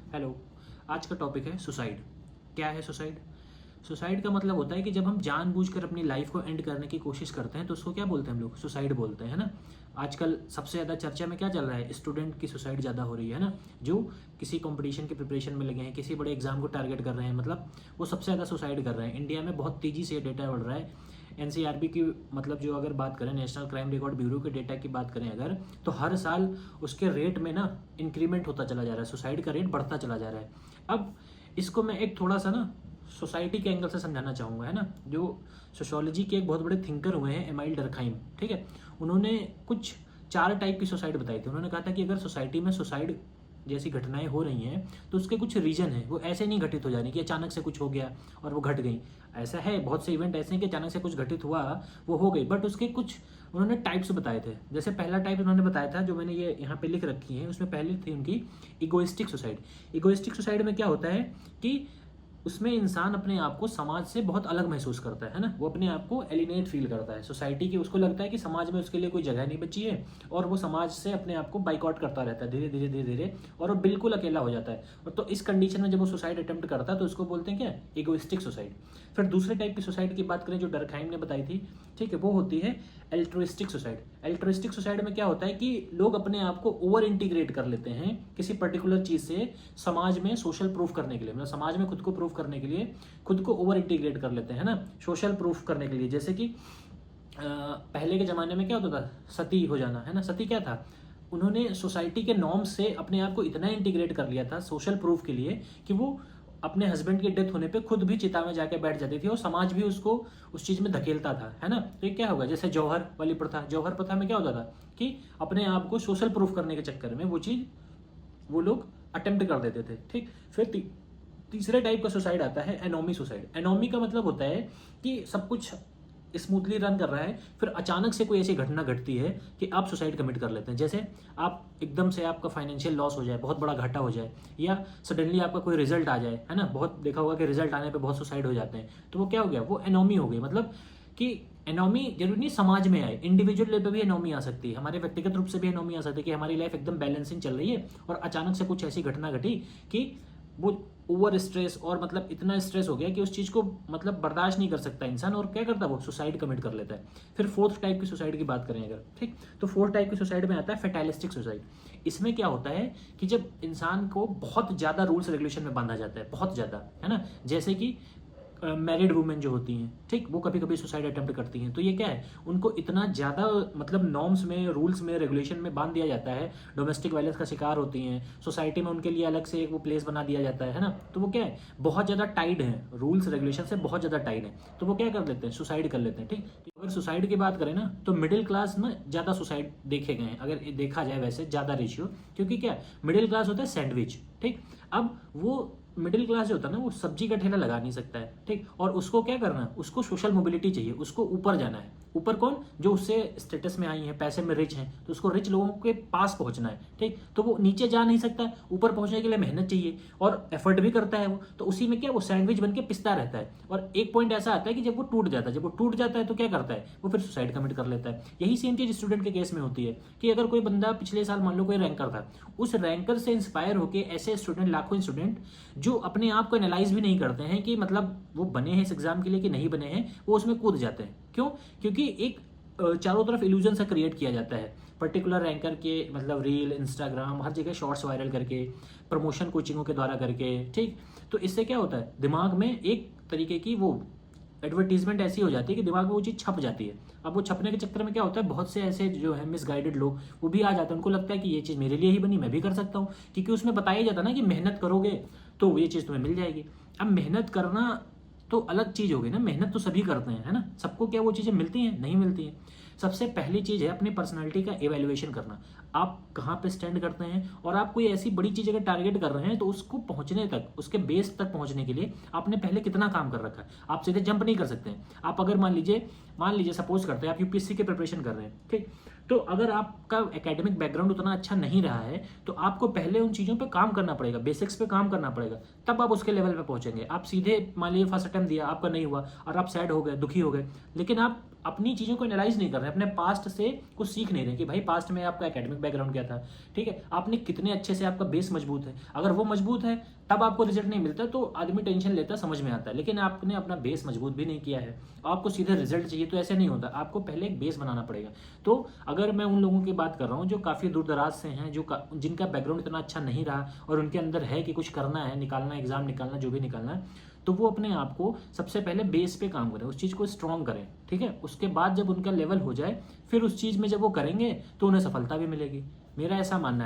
Hello. आज का topic है सुसाइड। क्या है सुसाइड? सुसाइड का मतलब होता है कि जब हम जानबूझकर अपनी लाइफ को एंड करने की कोशिश करते हैं तो उसको क्या बोलते हैं हम लोग? सुसाइड बोलते हैं, है ना। आजकल सबसे ज़्यादा चर्चा में क्या चल रहा है? स्टूडेंट की सुसाइड ज़्यादा हो रही है ना, जो किसी कंपटीशन की प्रिपरेशन में लगे हैं, किसी बड़े एग्जाम को टारगेट कर रहे हैं, मतलब वो सबसे ज़्यादा सुसाइड कर रहे हैं। इंडिया में बहुत तेज़ी से डेटा बढ़ रहा है। एनसीआरबी की मतलब जो अगर बात करें, नेशनल क्राइम रिकॉर्ड ब्यूरो के डेटा की बात करें अगर, तो हर साल उसके रेट में ना इंक्रीमेंट होता चला जा रहा है, सुसाइड का रेट बढ़ता चला जा रहा है। अब इसको मैं एक थोड़ा सा ना सोसाइटी के एंगल से समझाना चाहूँगा, है ना। जो सोशोलॉजी के एक बहुत बड़े थिंकर हुए हैं, एमाइल डरखाइम, ठीक है। उन्होंने कुछ 4 टाइप की सुसाइड बताई थी। उन्होंने कहा था कि अगर सोसाइटी में सुसाइड जैसी घटनाएं हो रही हैं तो उसके कुछ रीजन है, वो ऐसे नहीं घटित हो जाने कि अचानक से कुछ हो गया और वो घट गई। ऐसा है, बहुत से इवेंट ऐसे हैं कि अचानक से कुछ घटित हुआ, वो हो गई, बट उसके कुछ उन्होंने टाइप्स बताए थे। जैसे पहला टाइप उन्होंने बताया था, जो मैंने ये यहाँ पे लिख रखी है, उसमें पहले थी उनकी इगोइस्टिक सुसाइड। इगोइस्टिक सुसाइड में क्या होता है कि उसमें इंसान अपने आप को समाज से बहुत अलग महसूस करता है ना। वो अपने आप को एलिनेट फील करता है सोसाइटी की, उसको लगता है कि समाज में उसके लिए कोई जगह नहीं बची है और वो समाज से अपने आप को बाइकआउट करता रहता है धीरे धीरे धीरे धीरे, और वो बिल्कुल अकेला हो जाता है। और तो इस कंडीशन में जब वो सुसाइड अटेम्प्ट करता है तो उसको बोलते हैं क्या? Egoistic suicide. फिर दूसरे टाइप की सुसाइड की बात करें जो डरखाइम ने बताई थी, ठीक है, वो होती है एल्ट्रुइस्टिक सुसाइड। एल्ट्रुइस्टिक सुसाइड में क्या होता है कि लोग अपने आप को ओवर इंटीग्रेट कर लेते हैं किसी पर्टिकुलर चीज से, समाज में सोशल प्रूफ करने के लिए, मतलब समाज में खुद को प्रूफ करने के लिए खुद को ओवर इंटीग्रेट कर लेते हैं ना, सोशल प्रूफ करने के लिए। जैसे कि पहले के ज़माने में क्या होता था? सती हो जाना, है ना। सती क्या था? उन्होंने सोसाइटी के नॉर्म्स से अपने आप को इतना इंटीग्रेट कर लिया था सोशल प्रूफ के लिए कि वो अपने हस्बैंड की डेथ होने पे खुद भी चिता में जाके बैठ जाती थी और समाज भी उसको उस चीज़ में धकेलता था, है ना। तो ये क्या होगा? जैसे जौहर वाली प्रथा, जौहर प्रथा में क्या होता था कि अपने आप को सोशल प्रूफ करने के चक्कर में वो चीज़ वो लोग अटेम्प्ट कर देते थे, ठीक। फिर तीसरे टाइप का सुसाइड आता है एनोमी सुसाइड। एनोमी का मतलब होता है कि सब कुछ स्मूथली रन कर रहा है, फिर अचानक से कोई ऐसी घटना घटती है कि आप सुसाइड कमिट कर लेते हैं। जैसे आप एकदम से आपका फाइनेंशियल लॉस हो जाए, बहुत बड़ा घाटा हो जाए, या सडनली आपका कोई रिजल्ट आ जाए, है ना। बहुत देखा होगा कि रिजल्ट आने पे बहुत सुसाइड हो जाते हैं। तो वो क्या हो गया? वो एनोमी हो गई। मतलब कि एनोमी जरूरी नहीं समाज में आए, इंडिविजुअल लेवल पे भी एनोमी आ सकती है, हमारे व्यक्तिगत रूप से भी एनोमी आ सकती है कि हमारी लाइफ एकदम बैलेंसिंग चल रही है और अचानक से कुछ ऐसी घटना घटी कि वो ओवर स्ट्रेस, और मतलब इतना स्ट्रेस हो गया कि उस चीज़ को मतलब बर्दाश्त नहीं कर सकता इंसान, और क्या करता है? वो सुसाइड कमिट कर लेता है। फिर फोर्थ टाइप की सुसाइड की बात करें अगर, ठीक, तो फोर्थ टाइप की सुसाइड में आता है फेटालिस्टिक सुसाइड। इसमें क्या होता है कि जब इंसान को बहुत ज़्यादा रूल्स रेगुलेशन में बांधा जाता है, बहुत ज़्यादा, है ना। जैसे कि मैरिड वुमेन जो होती हैं, ठीक, वो कभी कभी सुसाइड अटेम्प्ट करती हैं। तो ये क्या है? उनको इतना ज़्यादा मतलब नॉर्म्स में, रूल्स में, रेगुलेशन में बांध दिया जाता है, डोमेस्टिक वायलेंस का शिकार होती हैं, सोसाइटी में उनके लिए अलग से एक वो प्लेस बना दिया जाता है ना। तो वो क्या है? बहुत ज़्यादा टाइड है, रूल्स रेगुलेशन से बहुत ज़्यादा टाइड है, तो वो क्या कर लेते हैं? सुसाइड कर लेते हैं, ठीक। तो अगर सुसाइड की बात करें ना, तो मिडिल क्लास में ज़्यादा सुसाइड देखे गए हैं, अगर देखा जाए वैसे ज़्यादा रेशियो, क्योंकि क्या, मिडिल क्लास होता है सैंडविच, ठीक। अब वो मिडिल क्लास जो होता है ना, वो सब्जी का ठेला लगा नहीं सकता है, ठीक, और उसको क्या करना है? उसको सोशल मोबिलिटी चाहिए, उसको ऊपर जाना है। ऊपर कौन? जो उससे स्टेटस में आई हैं, पैसे में रिच हैं, तो उसको रिच लोगों के पास पहुंचना है, ठीक। तो वो नीचे जा नहीं सकता, ऊपर पहुंचने के लिए मेहनत चाहिए और एफर्ट भी करता है वो, तो उसी में क्या, वो सैंडविच बन के पिसता रहता है। और एक पॉइंट ऐसा आता है कि जब वो टूट जाता है, जब वो टूट जाता है तो क्या करता है? वो फिर सुसाइड कमिट कर लेता है। यही सेम चीज स्टूडेंट के केस में होती है कि अगर कोई बंदा पिछले साल मान लो कोई रैंकर था, उस रैंकर से इंस्पायर होकर ऐसे स्टूडेंट, लाखों स्टूडेंट जो अपने आप को एनालाइज भी नहीं करते हैं कि मतलब वो बने हैं इस एग्जाम के लिए कि नहीं बने हैं, वो उसमें कूद जाते हैं। क्यों? क्योंकि एक चारों तरफ इल्यूजन सा क्रिएट किया जाता है पर्टिकुलर रैंकर के, मतलब रील, इंस्टाग्राम, हर जगह शॉर्ट्स वायरल करके, प्रमोशन कोचिंगों के द्वारा करके, ठीक। तो इससे क्या होता है? दिमाग में एक तरीके की वो एडवर्टीजमेंट ऐसी हो जाती है कि दिमाग में वो चीज़ छप जाती है। अब वो छपने के चक्कर में क्या होता है? बहुत से ऐसे जो है मिसगाइडेड लोग वो भी आ जाते हैं, उनको लगता है कि ये चीज़ मेरे लिए ही बनी, मैं भी कर सकता हूँ, क्योंकि उसमें बताया जाता है ना कि मेहनत करोगे तो ये चीज़ तुम्हें मिल जाएगी। अब मेहनत करना तो अलग चीज़ हो गई ना, मेहनत तो सभी करते हैं, है ना। सबको क्या वो चीज़ें मिलती हैं? नहीं मिलती हैं। सबसे पहली चीज़ है अपनी पर्सनालिटी का एवेल्युएशन करना, आप कहाँ पे स्टैंड करते हैं, और आप कोई ऐसी बड़ी चीज़ अगर टारगेट कर रहे हैं तो उसको पहुंचने तक, उसके बेस तक पहुंचने के लिए आपने पहले कितना काम कर रखा है। आप सीधे जंप नहीं कर सकते हैं। आप अगर मान लीजिए सपोज करते हैं आप यूपीएससी के प्रिपरेशन कर रहे हैं, ठीक, तो अगर आपका एकेडमिक बैकग्राउंड उतना अच्छा नहीं रहा है तो आपको पहले उन चीज़ों पे काम करना पड़ेगा, बेसिक्स पे काम करना पड़ेगा, तब आप उसके लेवल पे पहुंचेंगे। आप सीधे मान लीजिए फर्स्ट अटेम्प्ट दिया, आपका नहीं हुआ और आप सैड हो गए, दुखी हो गए, लेकिन आप अपनी चीज़ों को एनालाइज नहीं कर रहे, अपने पास्ट से कुछ सीख नहीं रहे कि भाई पास्ट में आपका एकेडमिक बैकग्राउंड क्या था, ठीक है, आपने कितने अच्छे से, आपका बेस मजबूत है। अगर वो मजबूत है तब आपको रिजल्ट नहीं मिलता तो आदमी टेंशन लेता, समझ में आता है, लेकिन आपने अपना बेस मजबूत भी नहीं किया है, आपको सीधे रिजल्ट चाहिए तो ऐसे नहीं होता, आपको पहले एक बेस बनाना पड़ेगा। तो अगर मैं उन लोगों की बात कर रहा हूँ जो काफ़ी दूर दराज से हैं, जिनका बैकग्राउंड इतना अच्छा नहीं रहा और उनके अंदर है कि कुछ करना है, निकालना, एग्जाम निकालना, जो भी निकालना है, तो वो अपने आप को सबसे पहले बेस पे काम करें, उस चीज़ को स्ट्रॉन्ग करें, ठीक है। उसके बाद जब उनका लेवल हो जाए, फिर उस चीज़ में जब वो करेंगे तो उन्हें सफलता भी मिलेगी। मेरा ऐसा मानना है।